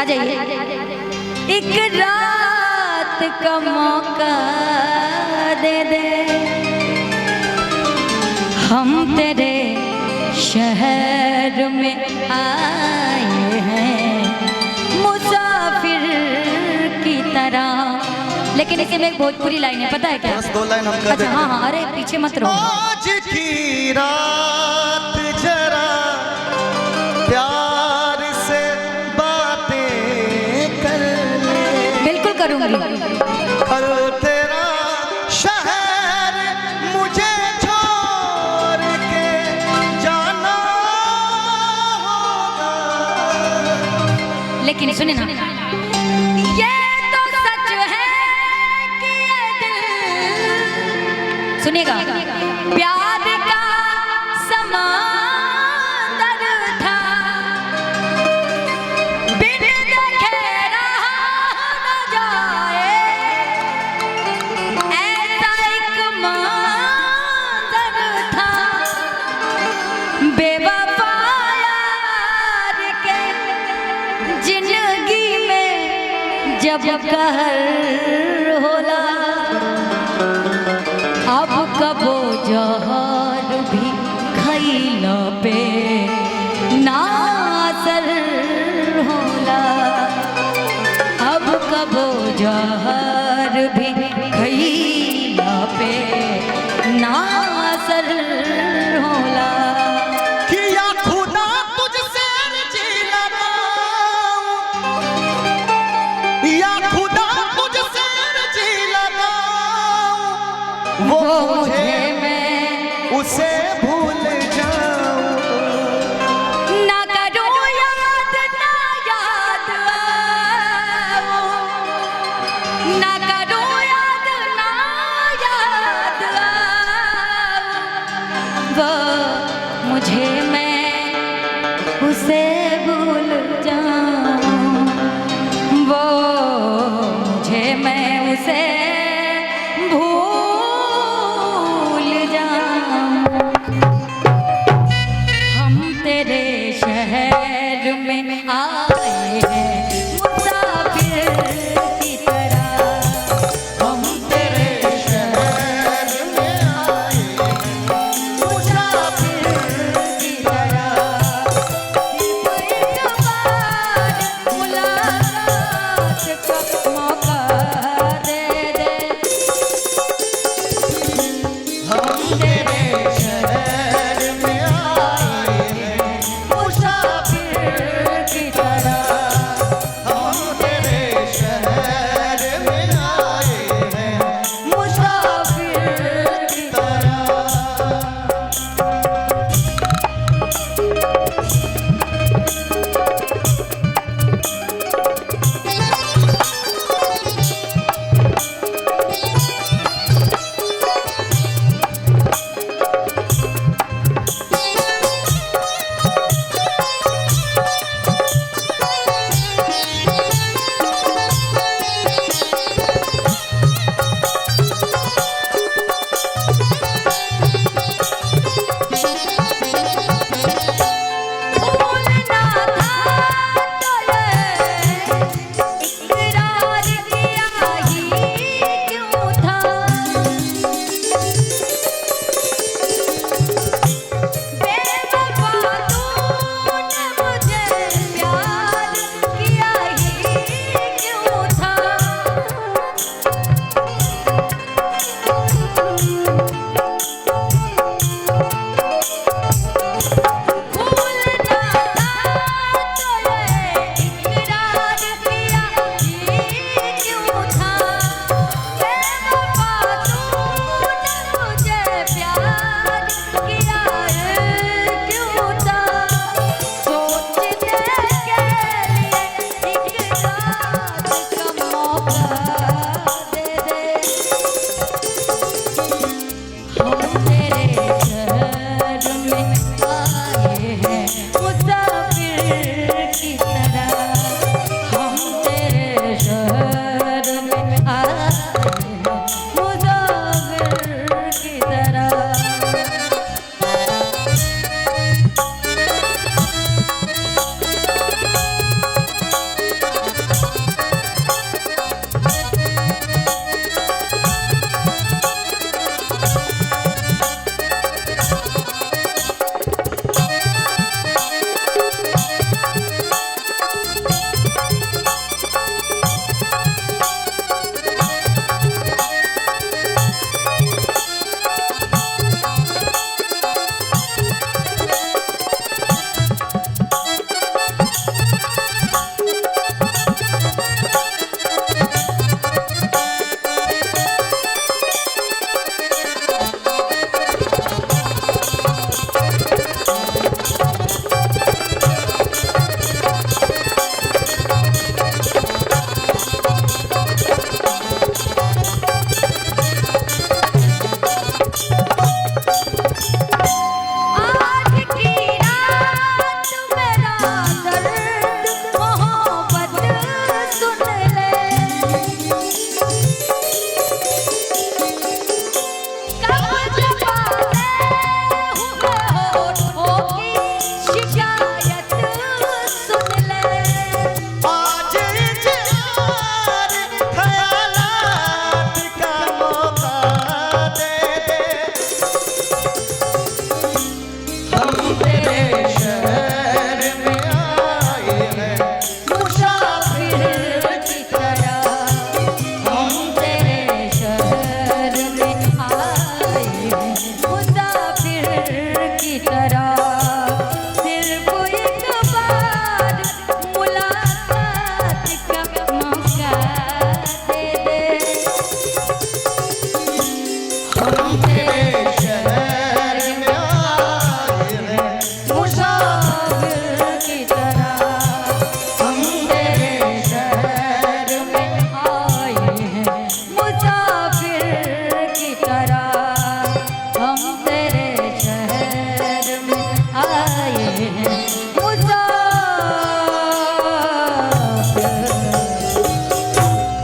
जाइए। एक रात का मौका दे दे, हम तेरे शहर में आए हैं मुसाफिर की तरह। लेकिन इसे में एक भोजपुरी लाइन है, पता है क्या? बस 2 लाइन हम कर अच्छा हाँ हाँ, अरे पीछे मत रहो। आज की रात जरा प्यार से बातें कर ले। बिल्कुल करूंगी। कल तेरा शहर मुझे छोड़ के जाना होगा। लेकिन सुने ना, ये तो सच है कि ये दिल, सुनिएगा, प्यार का समंदर था, बिन देखे रहा न जाए, ऐसा एक मंजर था, बेवफा यार के जिंदगी में जब कहर होला, अब कबो जहर भी खैला पे ना असर होला, अब कबो जहर भी खैला पे ना असर होला। किया खुदा तुझसे अर्जी लगाऊं, या खुदा तुझसे अर्जी लगाऊं, वो मुझे मैं उसे भूल